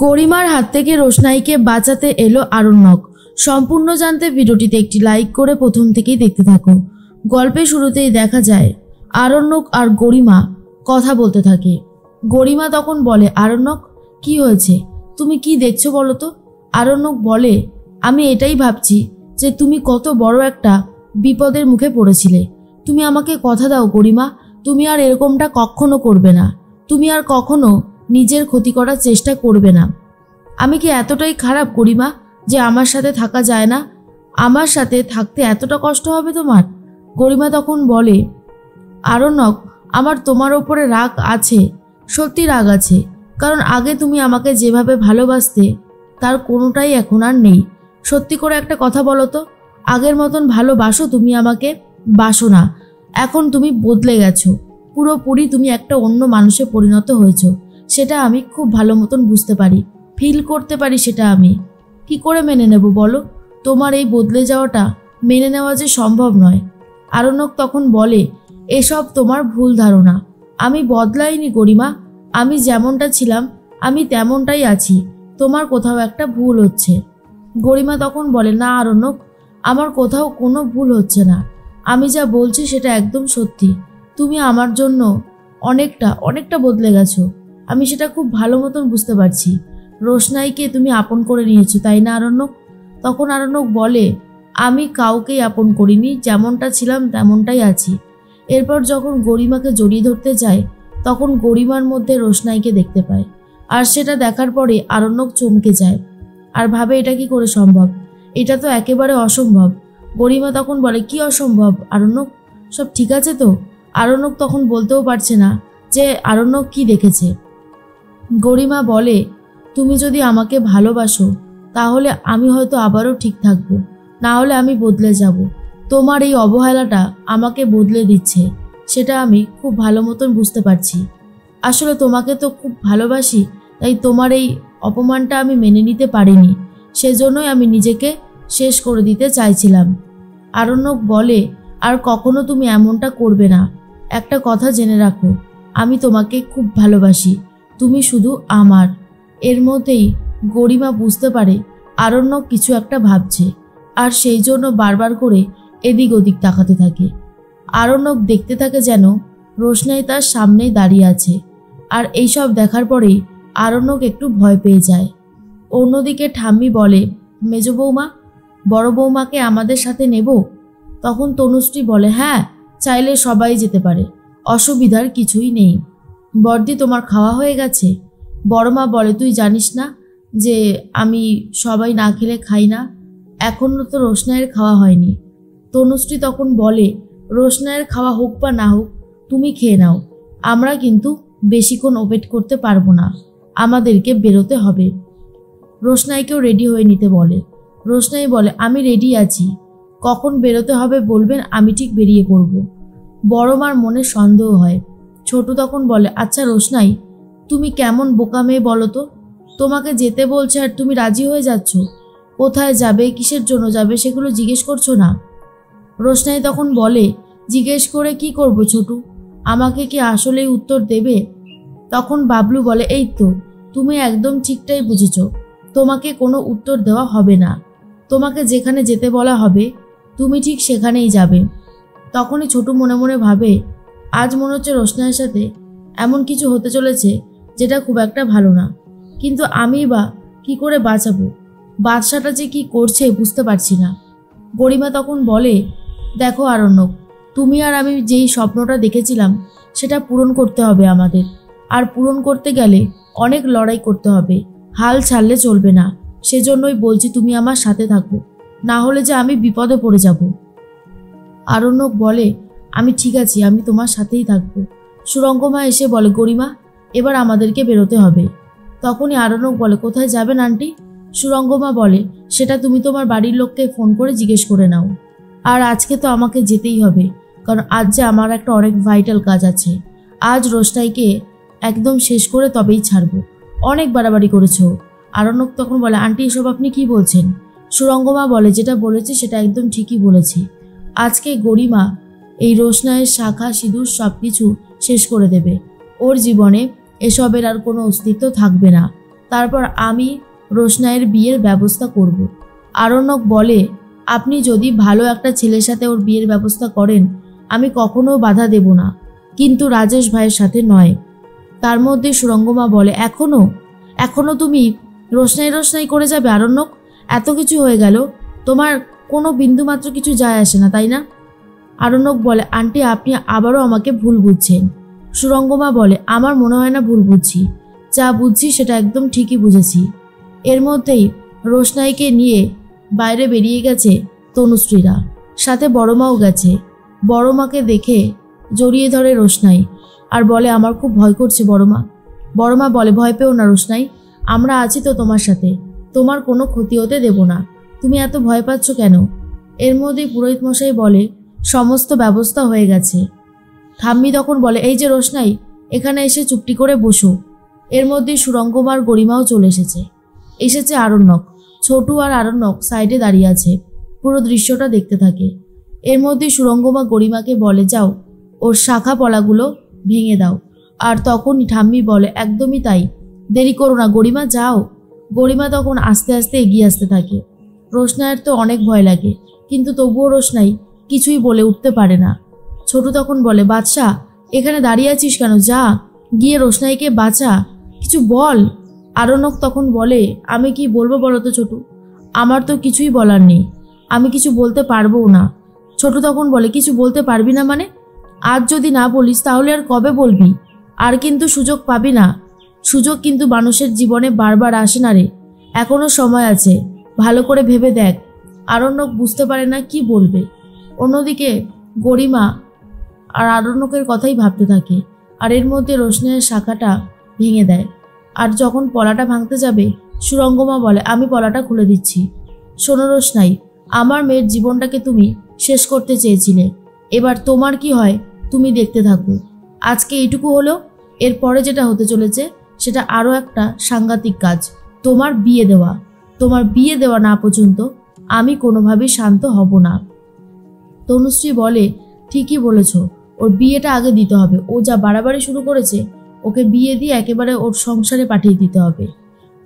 গরিমার হাত থেকে রোশনাইকে বাঁচাতে এলো আরণ্যক। সম্পূর্ণ জানতে ভিডিওটিতে একটি লাইক করে প্রথম থেকেই দেখতে থাকো। গল্পের শুরুতেই দেখা যায় আরণ্যক আর গরিমা কথা বলতে থাকে। গরিমা তখন বলে, আরণ্যক কি হয়েছে, তুমি কি দেখছো বলো তো? আরণ্যক বলে, আমি এটাই ভাবছি যে তুমি কত বড় একটা বিপদের মুখে পড়েছিলে। তুমি আমাকে কথা দাও গরিমা, তুমি আর এরকমটা কখনো করবে না। তুমি আর কখনো নিজের ক্ষতি করার চেষ্টা করবে না। আমি কি এতটাই খারাপ গরিমা যে আমার সাথে থাকা যায় না? আমার সাথে থাকতে এতটা কষ্ট হবে তোমার? গরিমা তখন বলে, আরণ্যক আমার তোমার ওপরে রাগ আছে, সত্যি রাগ আছে, কারণ আগে তুমি আমাকে যেভাবে ভালোবাসতে তার কোনোটাই এখন আর নেই। সত্যি করে একটা কথা বলো তো, আগের মতন ভালোবাসো তুমি আমাকে? বাসো না, এখন তুমি বদলে গেছো, পুরোপুরি তুমি একটা অন্য মানুষে পরিণত হয়েছো। সেটা আমি খুব ভালো মতন বুঝতে পারি, ফিল করতে পারি। সেটা আমি কি করে মেনে নেব বলো? তোমার এই বদলে যাওয়াটা মেনে নেওয়া যে সম্ভব নয়। আরণ্যক তখন বলে, এসব তোমার ভুল ধারণা। আমি বদলাইনি গরিমা, আমি যেমনটা ছিলাম আমি তেমনটাই আছি। তোমার কোথাও একটা ভুল হচ্ছে। গরিমা তখন বলে, না আরণ্যক, আমার কোথাও কোনো ভুল হচ্ছে না। আমি যা বলছি সেটা একদম সত্যি। তুমি আমার জন্য অনেকটা বদলে গেছো। আমি সেটা খুব ভালো মতন বুঝতে পারছি। রোশনাইকে তুমি আপন করে নিয়েছো, তাই না আরণ্যক? তখন আরণ্যক বলে, আমি কাউকেই আপন করিনি, যেমনটা ছিলাম তেমনটাই আছি। এরপর যখন গরিমাকে জড়িয়ে ধরতে যায় তখন গরিমার মধ্যে রোশনাইকে দেখতে পায়। আর সেটা দেখার পরে আরণ্যক চমকে যায় আর ভাবে, এটা কি করে সম্ভব? এটা তো একেবারে অসম্ভব। গরিমা তখন বলে, কি অসম্ভব আরণ্যক? সব ঠিক আছে তো? আরণ্যক তখন বলতেও পারছে না যে আরণ্যক কি দেখেছে। গরিমা বলে, তুমি যদি আমাকে ভালোবাসো তাহলে আমি হয়তো আবারও ঠিক থাকবো, না হলে আমি বদলে যাব। তোমার এই অবহেলাটা আমাকে বদলে দিচ্ছে, সেটা আমি খুব ভালো মতন বুঝতে পারছি। আসলে তোমাকে তো খুব ভালোবাসি, তাই তোমার এই অপমানটা আমি মেনে নিতে পারিনি। সেজন্যই আমি নিজেকে শেষ করে দিতে চাইছিলাম। আরণ্যক বলে, আর কখনো তুমি এমনটা করবে না। একটা কথা জেনে রাখো, আমি তোমাকে খুব ভালোবাসি, তুমি শুধু আমার। এর মধ্যেই গরিমা বুঝতে পারে আরণ্যক কিছু একটা ভাবছে, আর সেই জন্য বারবার করে এদিক ওদিক তাকাতে থাকে। আরণ্যক দেখতে থাকে যেন রোশনাই তার সামনেই দাঁড়িয়ে আছে। আর এইসব দেখার পরেই আরণ্যক একটু ভয় পেয়ে যায়। অন্যদিকে ঠাম্মি বলে, মেজ বৌমা, বড় বৌমাকে আমাদের সাথে নেব? তখন তনুশ্রী বলে, হ্যাঁ, চাইলে সবাই যেতে পারে, অসুবিধার কিছুই নেই। বর্দি, তোমার খাওয়া হয়ে গেছে? বড় মা বলে, তুই জানিস না যে আমি সবাই না খেলে খাই না? এখনও তো রোশনাইয়ের খাওয়া হয়নি। তনুশ্রী তখন বলে, রোশনাইয়ের খাওয়া হোক বা না হোক, তুমি খেয়ে নাও। আমরা কিন্তু বেশিক্ষণ ওয়েট করতে পারবো না, আমাদেরকে বেরোতে হবে। রোশনাইকেও রেডি হয়ে নিতে বলে। রোশনাই বলে, আমি রেডি আছি, কখন বেরোতে হবে বলবেন, আমি ঠিক বেরিয়ে পড়ব। বড় মার মনে সন্দেহ হয়। ছোট তখন বলে, আচ্ছা রোশনাই, তুমি কেমন বোকা মেয়ে বলো তো? তোমাকে যেতে বলছে আর তুমি রাজি হয়ে যাচ্ছ। কোথায় যাবে, কিসের জন্য যাবে সেগুলো জিজ্ঞেস করছো না? রোশনাই তখন বলে, জিজ্ঞেস করে কি করব ছোটু, আমাকে কি আসলেই উত্তর দেবে? তখন বাবলু বলে, এই তো তুমি একদম ঠিকটাই বুঝেছ, তোমাকে কোনো উত্তর দেওয়া হবে না। তোমাকে যেখানে যেতে বলা হবে তুমি ঠিক সেখানেই যাবে। তখনই ছোটু মনে মনে ভাবে, আজ মনে হচ্ছে রোশনাইয়ের সাথে এমন কিছু হতে চলেছে যেটা খুব একটা ভালো না, কিন্তু আমি বা কি করে বাঁচাবো? বাদশাটা যে কি করছে বুঝতে পারছি না। গরিমা তখন বলে, দেখো আরণ্যক, তুমি আর আমি যেই স্বপ্নটা দেখেছিলাম সেটা পূরণ করতে হবে আমাদের। আর পূরণ করতে গেলে অনেক লড়াই করতে হবে, হাল ছাড়লে চলবে না। সেজন্যই বলছি তুমি আমার সাথে থাকো, না হলে যে আমি বিপদে পড়ে যাব। আরণ্যক বলে, আমি ঠিক আছি, আমি তোমার সাথেই থাকবো। সুরঙ্গমা এসে বলে, গরিমা, এবার আমাদেরকে বেরোতে হবে। তখনই আরণ্যক বলে, কোথায় যাবেন আন্টি? সুরঙ্গমা বলে, সেটা তুমি তোমার বাড়ির লোককে ফোন করে জিজ্ঞেস করে নাও। আর আজকে তো আমাকে যেতেই হবে, কারণ আজ যে আমার একটা অনেক ভাইটাল কাজ আছে। আজ রোশনাইকে একদম শেষ করে তবেই ছাড়বো। অনেক বাড়াবাড়ি করেছো। আরণ্যক তখন বলে, আন্টি এসব আপনি কি বলছেন? সুরঙ্গমা বলে, যেটা বলেছি সেটা একদম ঠিকই বলেছি। আজকে গরিমা এই রোশনাইয়ের শাখা সিঁদুর সবকিছু শেষ করে দেবে। ওর জীবনে এসবের আর কোনো অস্তিত্ব থাকবে না। তারপর আমি রোশনাইয়ের বিয়ের ব্যবস্থা করব। আরণ্যক বলে, আপনি যদি ভালো একটা ছেলের সাথে ওর বিয়ের ব্যবস্থা করেন আমি কখনো বাধা দেব না, কিন্তু রাজেশ ভাইয়ের সাথে নয়। তার মধ্যে সুরঙ্গমা বলে, এখনো তুমি রোশনাই করে যাবে আরণ্যক? এত কিছু হয়ে গেল, তোমার কোনো বিন্দুমাত্র কিছু যায় আসে না, তাই না? আরণ্যক বলে, আন্টি আপনি আবারও আমাকে ভুল বুঝছেন। সুরঙ্গমা বলে, আমার মনে হয় না ভুল বুঝছি, যা বুঝছি সেটা একদম ঠিকই বুঝেছি। এর মধ্যেই রোশনাইকে নিয়ে বাইরে বেরিয়ে গেছে তনুশ্রীরা, সাথে বড়মাও গেছে। বড়মাকে দেখে জড়িয়ে ধরে রোশনাই আর বলে, আমার খুব ভয় করছে বড়মা। বড়মা বলে, ভয় পেও না রোশনাই, আমরা আছি তো তোমার সাথে, তোমার কোনো ক্ষতি হতে দেব না, তুমি এত ভয় পাচ্ছ কেন? এর মধ্যেই পুরোহিত মশাই বলে, সমস্ত ব্যবস্থা হয়ে গেছে। ঠাম্মি তখন বলে, এই যে রোশনাই, এখানে এসে চুপটি করে বসো। এর মধ্যে সুরঙ্গমার গরিমাও চলে এসেছে আরণ্যক। ছোটু আর আরণ্যক সাইডে দাঁড়িয়ে আছে, পুরো দৃশ্যটা দেখতে থাকে। এর মধ্যে সুরঙ্গমা গরিমাকে বলে, যাও ওর শাখা পলাগুলো ভেঙে দাও। আর তখনই ঠাম্মি বলে, একদমই তাই, দেরি করো না গরিমা, যাও। গরিমা তখন আস্তে আস্তে এগিয়ে আসতে থাকে। রোশনাইয়ের তো অনেক ভয় লাগে, কিন্তু তবুও রোশনাই কিছুই বলে উঠতে পারে না। ছোটু তখন বলে, বাদশা এখানে দাঁড়িয়ে আছিস কেন, যা গিয়ে রোশনাইকে বাঁচা, কিছু বল। আরণ্যক তখন বলে, আমি কি বলবো বলো তো ছোটু, আমার তো কিছুই বলার নেই, আমি কিছু বলতে পারবো না। ছোটু তখন বলে, কিছু বলতে পারবি না মানে? আজ যদি না বলিস তাহলে আর কবে বলবি? আর কিন্তু সুযোগ পাবি না, সুযোগ কিন্তু মানুষের জীবনে বারবার আসে না রে, এখনো সময় আছে, ভালো করে ভেবে দেখ। আরণ্যক বুঝতে পারে না কি বলবে। অন্যদিকে গরিমা আর আরণ্যকের কথাই ভাবতে থাকে, আর এর মধ্যে রোশনাইয়ের শাখাটা ভেঙে দেয়। আর যখন পলাটা ভাঙতে যাবে সুরঙ্গমা বলে, আমি পলাটা খুলে দিচ্ছি। শোনো রোশনাই, আমার মেয়ের জীবনটাকে তুমি শেষ করতে চেয়েছিলে, এবার তোমার কি হয় তুমি দেখতে থাকো। আজকে এইটুকু হলো, এরপরে যেটা হতে চলেছে সেটা আরও একটা সাংঘাতিক কাজ, তোমার বিয়ে দেওয়া না পর্যন্ত আমি কোনোভাবেই শান্ত হব না। তনুশ্রী বলে, ঠিকই বলেছ, ওর বিয়েটা আগে দিতে হবে, ও যা বাড়াবাড়ি শুরু করেছে ওকে বিয়ে দিয়ে একেবারে ওর সংসারে পাঠিয়ে দিতে হবে।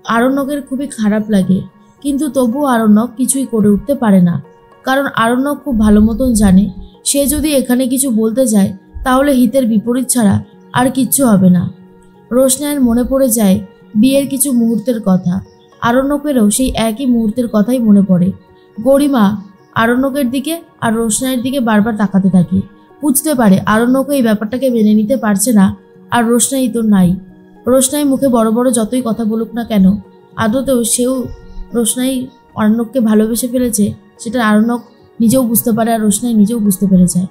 আরণ্যকের খুবই খারাপ লাগে, কিন্তু তবুও আরণ্যক কিছুই করে উঠতে পারে না, কারণ আরণ্যক খুব ভালো মতন জানে সে যদি এখানে কিছু বলতে যায় তাহলে হিতের বিপরীত ছাড়া আর কিচ্ছু হবে না। রোশনাইয়ের মনে পড়ে যায় বিয়ের কিছু মুহূর্তের কথা, আরণ্যকেরও সেই একই মুহূর্তের কথাই মনে পড়ে। গরিমা আরণ্যকের দিকে আর রোশনাইয়ের দিকে বারবার তাকাতে থাকে, বুঝতে পারে আরণ্যকে এই ব্যাপারটাকে মেনে নিতে পারছে না, আর রোশনাই তো নাই। রোশনাই মুখে বড় বড় যতই কথা বলুক না কেন, আদতেও রোশনাই আরণ্যককে ভালোবেসে ফেলেছে, সেটা আরণ্যক নিজেও বুঝতে পারে আর রোশনাই নিজেও বুঝতে পেরে যায়।